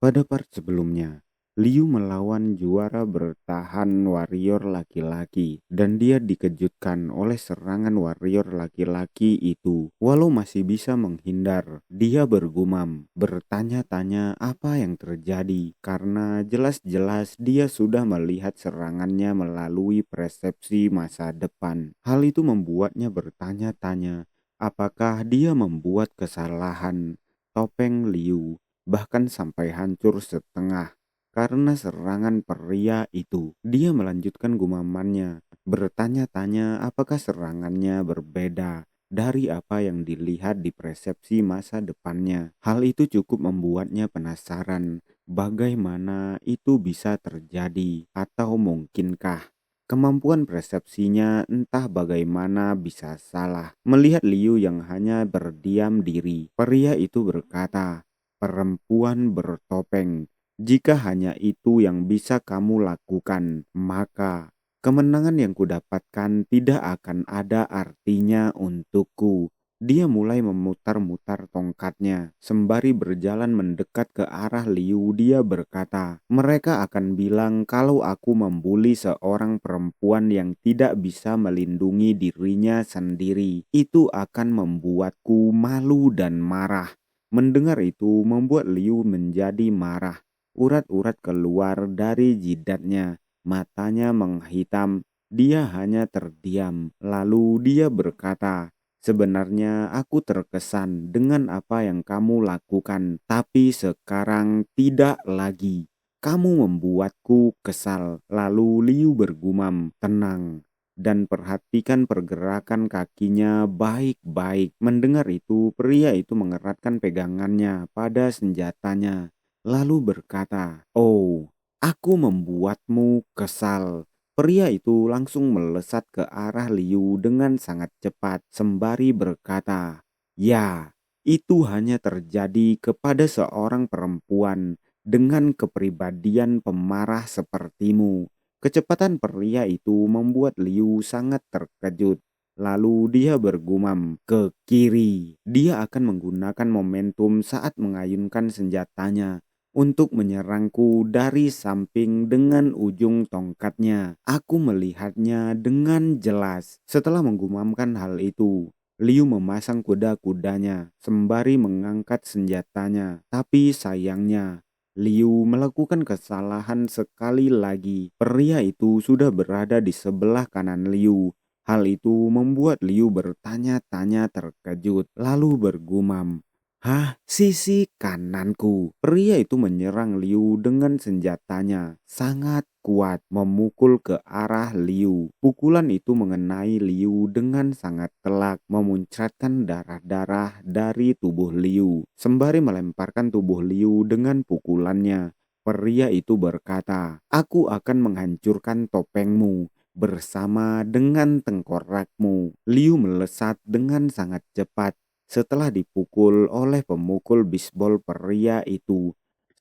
Pada part sebelumnya, Liu melawan juara bertahan warrior laki-laki dan dia dikejutkan oleh serangan warrior laki-laki itu. Walau masih bisa menghindar, dia bergumam, bertanya-tanya apa yang terjadi karena jelas-jelas dia sudah melihat serangannya melalui persepsi masa depan. Hal itu membuatnya bertanya-tanya, apakah dia membuat kesalahan? Topeng Liu bahkan sampai hancur setengah karena serangan pria itu. Dia melanjutkan gumamannya, bertanya-tanya apakah serangannya berbeda dari apa yang dilihat di persepsi masa depannya. Hal itu cukup membuatnya penasaran bagaimana itu bisa terjadi atau mungkinkah. Kemampuan persepsinya entah bagaimana bisa salah. Melihat Liu yang hanya berdiam diri, pria itu berkata, "Perempuan bertopeng, jika hanya itu yang bisa kamu lakukan, maka kemenangan yang kudapatkan tidak akan ada artinya untukku." Dia mulai memutar-mutar tongkatnya. Sembari berjalan mendekat ke arah Liu, dia berkata, "Mereka akan bilang kalau aku membuli seorang perempuan yang tidak bisa melindungi dirinya sendiri. Itu akan membuatku malu dan marah." Mendengar itu membuat Liu menjadi marah. Urat-urat keluar dari jidatnya, matanya menghitam. Dia hanya terdiam. Lalu dia berkata, "Sebenarnya aku terkesan dengan apa yang kamu lakukan, tapi sekarang tidak lagi. Kamu membuatku kesal." Lalu Liu bergumam, "Tenang dan perhatikan pergerakan kakinya baik-baik." Mendengar itu, pria itu mengeratkan pegangannya pada senjatanya, lalu berkata, "Oh, aku membuatmu kesal." Pria itu langsung melesat ke arah Liu dengan sangat cepat sembari berkata, "Ya, itu hanya terjadi kepada seorang perempuan dengan kepribadian pemarah sepertimu." Kecepatan pria itu membuat Liu sangat terkejut. Lalu dia bergumam, "Ke kiri." Dia akan menggunakan momentum saat mengayunkan senjatanya untuk menyerangku dari samping dengan ujung tongkatnya. Aku melihatnya dengan jelas. Setelah menggumamkan hal itu, Liu memasang kuda-kudanya sembari mengangkat senjatanya. Tapi sayangnya, Liu melakukan kesalahan sekali lagi. Pria itu sudah berada di sebelah kanan Liu. Hal itu membuat Liu bertanya-tanya terkejut, lalu bergumam, "Hah, sisi kananku." Pria itu menyerang Liu dengan senjatanya sangat kuat, memukul ke arah Liu. Pukulan itu mengenai Liu dengan sangat telak, memuncratkan darah-darah dari tubuh Liu. Sembari melemparkan tubuh Liu dengan pukulannya, pria itu berkata, "Aku akan menghancurkan topengmu bersama dengan tengkorakmu." Liu melesat dengan sangat cepat setelah dipukul oleh pemukul bisbol pria itu,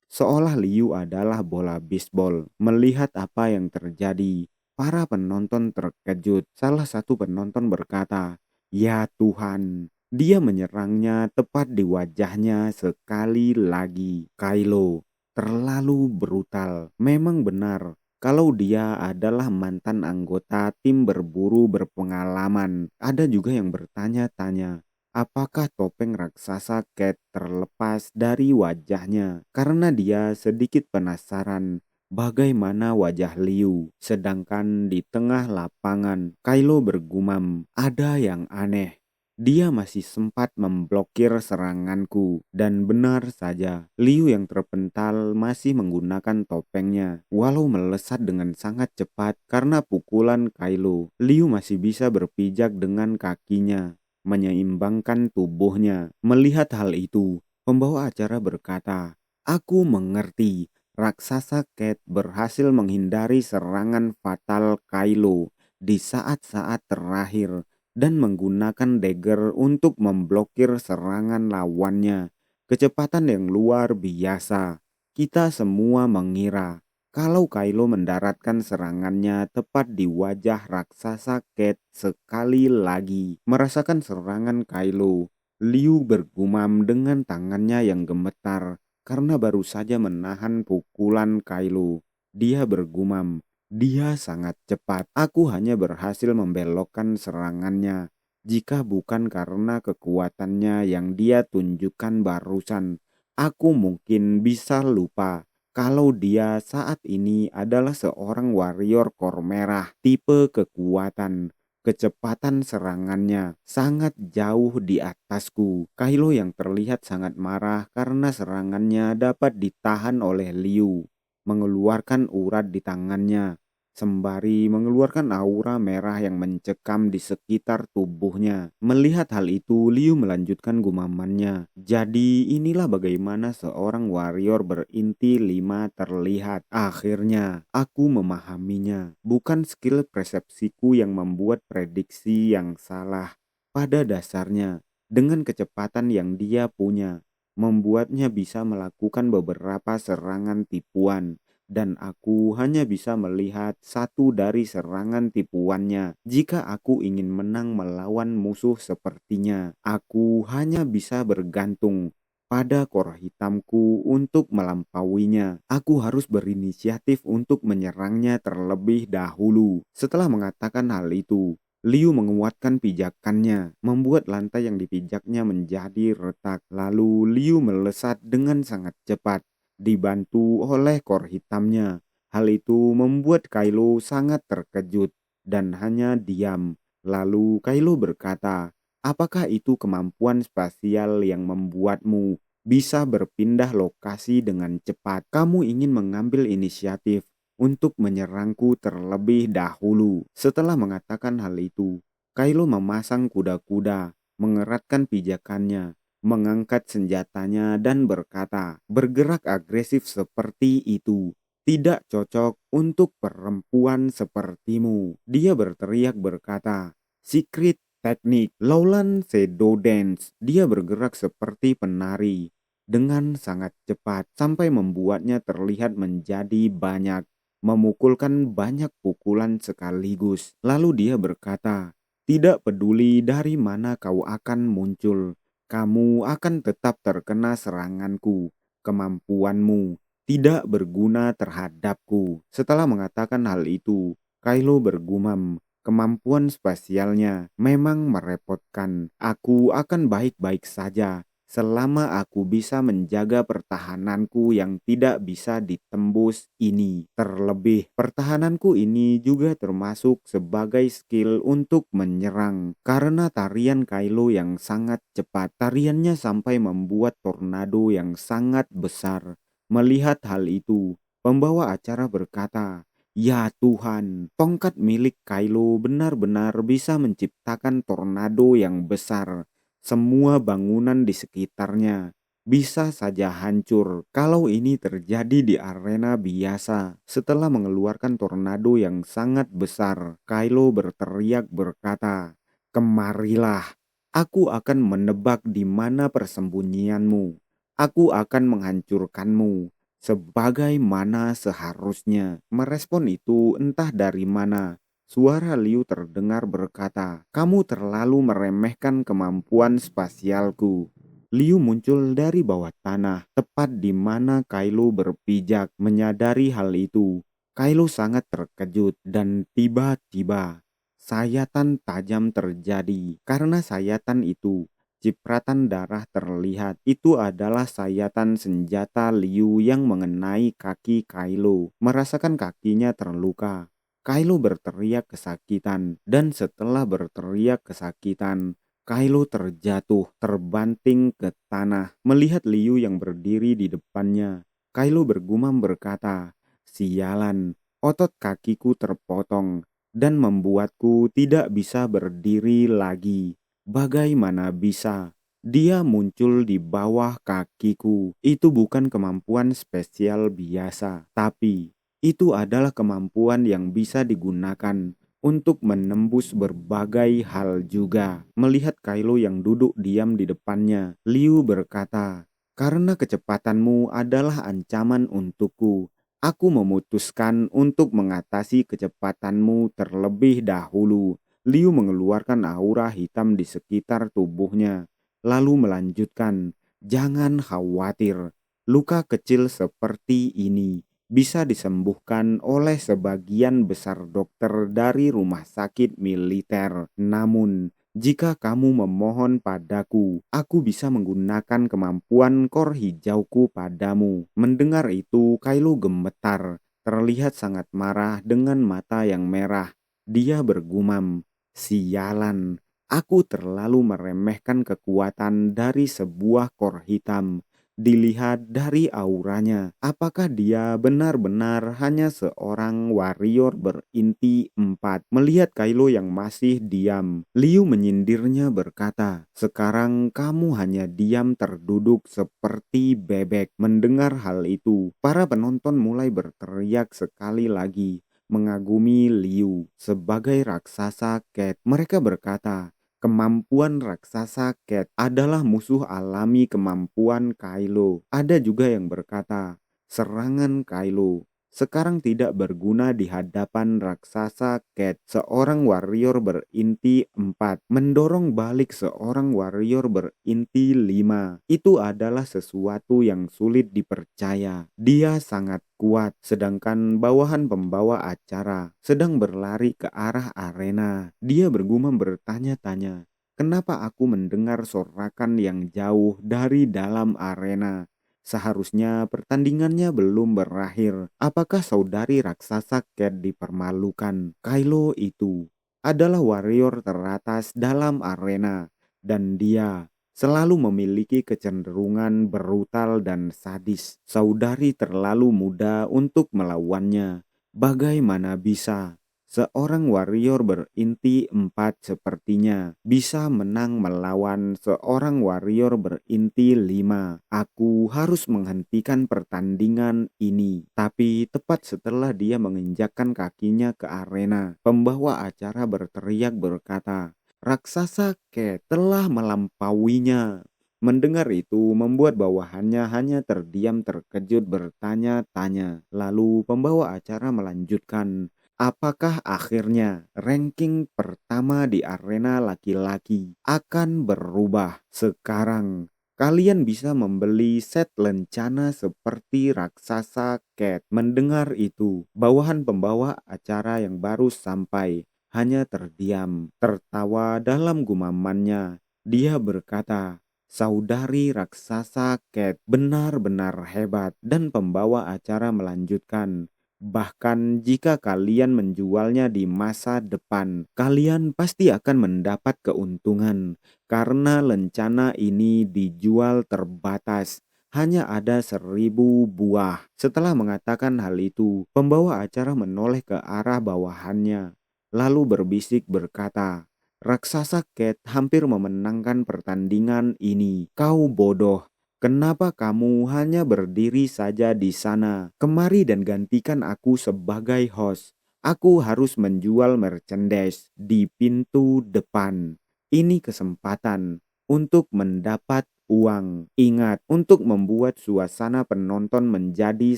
seolah Liu adalah bola bisbol. Melihat apa yang terjadi, para penonton terkejut. Salah satu penonton berkata, "Ya Tuhan, dia menyerangnya tepat di wajahnya sekali lagi." Kylo terlalu brutal. Memang benar kalau dia adalah mantan anggota tim berburu berpengalaman. Ada juga yang bertanya-tanya, apakah topeng raksasa Cat terlepas dari wajahnya? Karena dia sedikit penasaran bagaimana wajah Liu. Sedangkan di tengah lapangan, Kylo bergumam, "Ada yang aneh. Dia masih sempat memblokir seranganku." Dan benar saja, Liu yang terpental masih menggunakan topengnya. Walau melesat dengan sangat cepat karena pukulan Kylo, Liu masih bisa berpijak dengan kakinya, menyeimbangkan tubuhnya. Melihat hal itu, pembawa acara berkata, "Aku mengerti. Raksasa Cat berhasil menghindari serangan fatal Kylo di saat-saat terakhir dan menggunakan dagger untuk memblokir serangan lawannya. Kecepatan yang luar biasa. Kita semua mengira kalau Kylo mendaratkan serangannya tepat di wajah raksasa Cat sekali lagi." Merasakan serangan Kylo, Liu bergumam dengan tangannya yang gemetar karena baru saja menahan pukulan Kylo. Dia bergumam, dia sangat cepat. Aku hanya berhasil membelokkan serangannya. Jika bukan karena kekuatannya yang dia tunjukkan barusan, aku mungkin bisa lupa kalau dia saat ini adalah seorang warrior kor merah. Tipe kekuatan, kecepatan serangannya sangat jauh di atasku. Kylo yang terlihat sangat marah karena serangannya dapat ditahan oleh Liu, mengeluarkan urat di tangannya, sembari mengeluarkan aura merah yang mencekam di sekitar tubuhnya. Melihat hal itu, Liu melanjutkan gumamannya. Jadi inilah bagaimana seorang warrior berinti 5 terlihat. Akhirnya, aku memahaminya. Bukan skill persepsiku yang membuat prediksi yang salah. Pada dasarnya, dengan kecepatan yang dia punya, membuatnya bisa melakukan beberapa serangan tipuan, dan aku hanya bisa melihat satu dari serangan tipuannya. Jika aku ingin menang melawan musuh sepertinya, aku hanya bisa bergantung pada kor hitamku untuk melampauinya. Aku harus berinisiatif untuk menyerangnya terlebih dahulu. Setelah mengatakan hal itu, Liu menguatkan pijakannya, membuat lantai yang dipijaknya menjadi retak. Lalu Liu melesat dengan sangat cepat, dibantu oleh kor hitamnya. Hal itu membuat Kylo sangat terkejut dan hanya diam. Lalu Kylo berkata, "Apakah itu kemampuan spasial yang membuatmu bisa berpindah lokasi dengan cepat? Kamu ingin mengambil inisiatif untuk menyerangku terlebih dahulu." Setelah mengatakan hal itu, Kylo memasang kuda-kuda, mengeratkan pijakannya, mengangkat senjatanya dan berkata, "Bergerak agresif seperti itu tidak cocok untuk perempuan sepertimu." Dia berteriak berkata, "Secret teknik Lowland Shadow Dance." Dia bergerak seperti penari dengan sangat cepat sampai membuatnya terlihat menjadi banyak, memukulkan banyak pukulan sekaligus. Lalu dia berkata, "Tidak peduli dari mana kau akan muncul, kamu akan tetap terkena seranganku. Kemampuanmu tidak berguna terhadapku." Setelah mengatakan hal itu, Kylo bergumam, "Kemampuan spasialnya memang merepotkan. Aku akan baik-baik saja selama aku bisa menjaga pertahananku yang tidak bisa ditembus ini. Terlebih, pertahananku ini juga termasuk sebagai skill untuk menyerang. Karena tarian Kylo yang sangat cepat, tariannya sampai membuat tornado yang sangat besar." Melihat hal itu, pembawa acara berkata, "Ya Tuhan, tongkat milik Kylo benar-benar bisa menciptakan tornado yang besar. Semua bangunan di sekitarnya bisa saja hancur kalau ini terjadi di arena biasa." Setelah mengeluarkan tornado yang sangat besar, Kylo berteriak berkata, "Kemarilah, aku akan menebak di mana persembunyianmu. Aku akan menghancurkanmu sebagaimana seharusnya." Merespon itu, entah dari mana, suara Liu terdengar berkata, "Kamu terlalu meremehkan kemampuan spasialku." Liu muncul dari bawah tanah, tepat di mana Kylo berpijak. Menyadari hal itu, Kylo sangat terkejut dan tiba-tiba sayatan tajam terjadi. Karena sayatan itu, cipratan darah terlihat. Itu adalah sayatan senjata Liu yang mengenai kaki Kylo. Merasakan kakinya terluka, Kylo berteriak kesakitan, dan setelah berteriak kesakitan, Kylo terjatuh, terbanting ke tanah. Melihat Liu yang berdiri di depannya, Kylo bergumam berkata, "Sialan, otot kakiku terpotong dan membuatku tidak bisa berdiri lagi. Bagaimana bisa dia muncul di bawah kakiku? Itu bukan kemampuan spesial biasa, tapi itu adalah kemampuan yang bisa digunakan untuk menembus berbagai hal juga." Melihat Kylo yang duduk diam di depannya, Liu berkata, "Karena kecepatanmu adalah ancaman untukku, aku memutuskan untuk mengatasi kecepatanmu terlebih dahulu." Liu mengeluarkan aura hitam di sekitar tubuhnya, lalu melanjutkan, "Jangan khawatir, Luka kecil seperti ini bisa disembuhkan oleh sebagian besar dokter dari rumah sakit militer. Namun, jika kamu memohon padaku, aku bisa menggunakan kemampuan kor hijauku padamu." Mendengar itu, Kylo gemetar, terlihat sangat marah dengan mata yang merah. Dia bergumam, "Sialan, aku terlalu meremehkan kekuatan dari sebuah kor hitam. Dilihat dari auranya, apakah dia benar-benar hanya seorang warrior berinti 4?" Melihat Kylo yang masih diam, Liu menyindirnya berkata, "Sekarang kamu hanya diam terduduk seperti bebek." Mendengar hal itu, para penonton mulai berteriak sekali lagi, mengagumi Liu sebagai raksasa Cat. Mereka berkata, kemampuan raksasa Cat adalah musuh alami kemampuan Kylo. Ada juga yang berkata, serangan Kylo sekarang tidak berguna di hadapan raksasa Cat. Seorang warrior berinti 4 mendorong balik seorang warrior berinti 5. Itu adalah sesuatu yang sulit dipercaya. Dia sangat kuat, sedangkan bawahan pembawa acara sedang berlari ke arah arena. Dia bergumam bertanya-tanya, "Kenapa aku mendengar sorakan yang jauh dari dalam arena? Seharusnya pertandingannya belum berakhir. Apakah saudari raksasa Cat dipermalukan?" Kylo itu adalah warrior teratas dalam arena, dan dia selalu memiliki kecenderungan brutal dan sadis. Saudari terlalu muda untuk melawannya. Bagaimana bisa seorang warrior berinti 4 sepertinya bisa menang melawan seorang warrior berinti 5? Aku harus menghentikan pertandingan ini. Tapi tepat setelah dia menginjakkan kakinya ke arena, pembawa acara berteriak berkata, "Raksasa Cat telah melampauinya." Mendengar itu membuat bawahannya hanya terdiam terkejut bertanya-tanya. Lalu pembawa acara melanjutkan, "Apakah akhirnya ranking pertama di arena laki-laki akan berubah? Sekarang kalian bisa membeli set lencana seperti raksasa Cat." Mendengar itu, bawahan pembawa acara yang baru sampai hanya terdiam, tertawa dalam gumamannya. Dia berkata, "Saudari raksasa Cat benar-benar hebat." Dan pembawa acara melanjutkan, "Bahkan jika kalian menjualnya di masa depan, kalian pasti akan mendapat keuntungan karena lencana ini dijual terbatas. Hanya ada 1.000 buah." Setelah mengatakan hal itu, pembawa acara menoleh ke arah bawahannya, lalu berbisik berkata, "Raksasa Cat hampir memenangkan pertandingan ini. Kau bodoh. Kenapa kamu hanya berdiri saja di sana? Kemari dan gantikan aku sebagai host. Aku harus menjual merchandise di pintu depan. Ini kesempatan untuk mendapat uang. Ingat, untuk membuat suasana penonton menjadi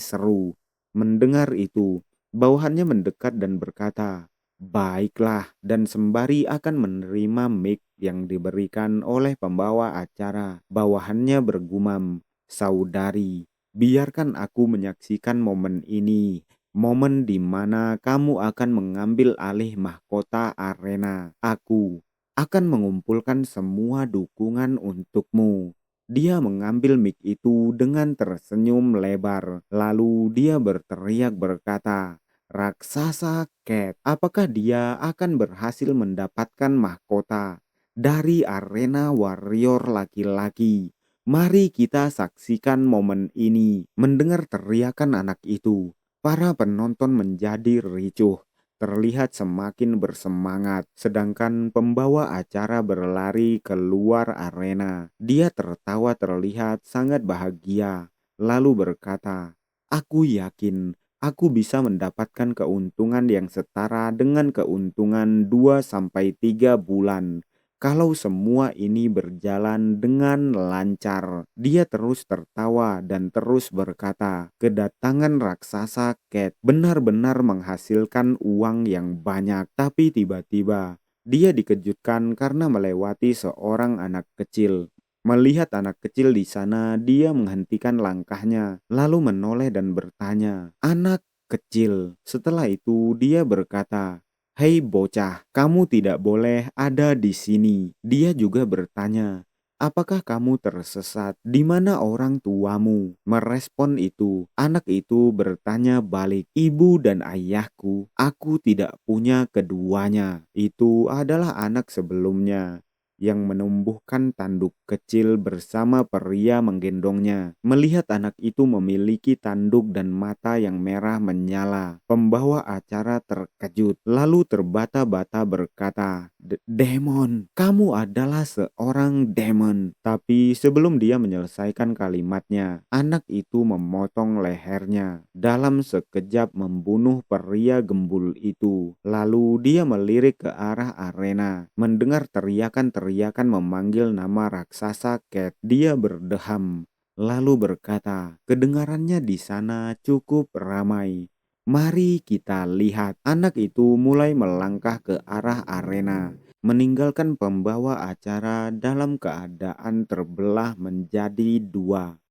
seru." Mendengar itu, bawahannya mendekat dan berkata, "Baiklah," dan sembari akan menerima mic yang diberikan oleh pembawa acara, bawahannya bergumam, "Saudari, biarkan aku menyaksikan momen ini. Momen di mana kamu akan mengambil alih mahkota arena. Aku akan mengumpulkan semua dukungan untukmu." Dia mengambil mic itu dengan tersenyum lebar. Lalu dia berteriak berkata, "Raksasa Cat, apakah dia akan berhasil mendapatkan mahkota dari arena warrior laki-laki? Mari kita saksikan momen ini." Mendengar teriakan anak itu, para penonton menjadi ricuh, terlihat semakin bersemangat, sedangkan pembawa acara berlari keluar arena. Dia tertawa terlihat sangat bahagia, lalu berkata, "Aku yakin aku bisa mendapatkan keuntungan yang setara dengan keuntungan 2 sampai 3 bulan kalau semua ini berjalan dengan lancar." Dia terus tertawa dan terus berkata, kedatangan raksasa Cat benar-benar menghasilkan uang yang banyak. Tapi tiba-tiba dia dikejutkan karena melewati seorang anak kecil. Melihat anak kecil di sana, dia menghentikan langkahnya, lalu menoleh dan bertanya, "Anak kecil." Setelah itu dia berkata, "Hei bocah, kamu tidak boleh ada di sini." Dia juga bertanya, "Apakah kamu tersesat? Di mana orang tuamu?" Merespon itu, anak itu bertanya balik, "Ibu dan ayahku, aku tidak punya keduanya." Itu adalah anak sebelumnya yang menumbuhkan tanduk kecil bersama pria menggendongnya. Melihat anak itu memiliki tanduk dan mata yang merah menyala, pembawa acara terkejut, lalu terbata-bata berkata, Demon, kamu adalah seorang demon." Tapi sebelum dia menyelesaikan kalimatnya, anak itu memotong lehernya. Dalam sekejap membunuh pria gembul itu. Lalu dia melirik ke arah arena. Mendengar teriakan-teriakan memanggil nama raksasa Cat, dia berdeham. Lalu berkata, "Kedengarannya di sana cukup ramai. Mari kita lihat." Anak itu mulai melangkah ke arah arena, meninggalkan pembawa acara dalam keadaan terbelah menjadi dua.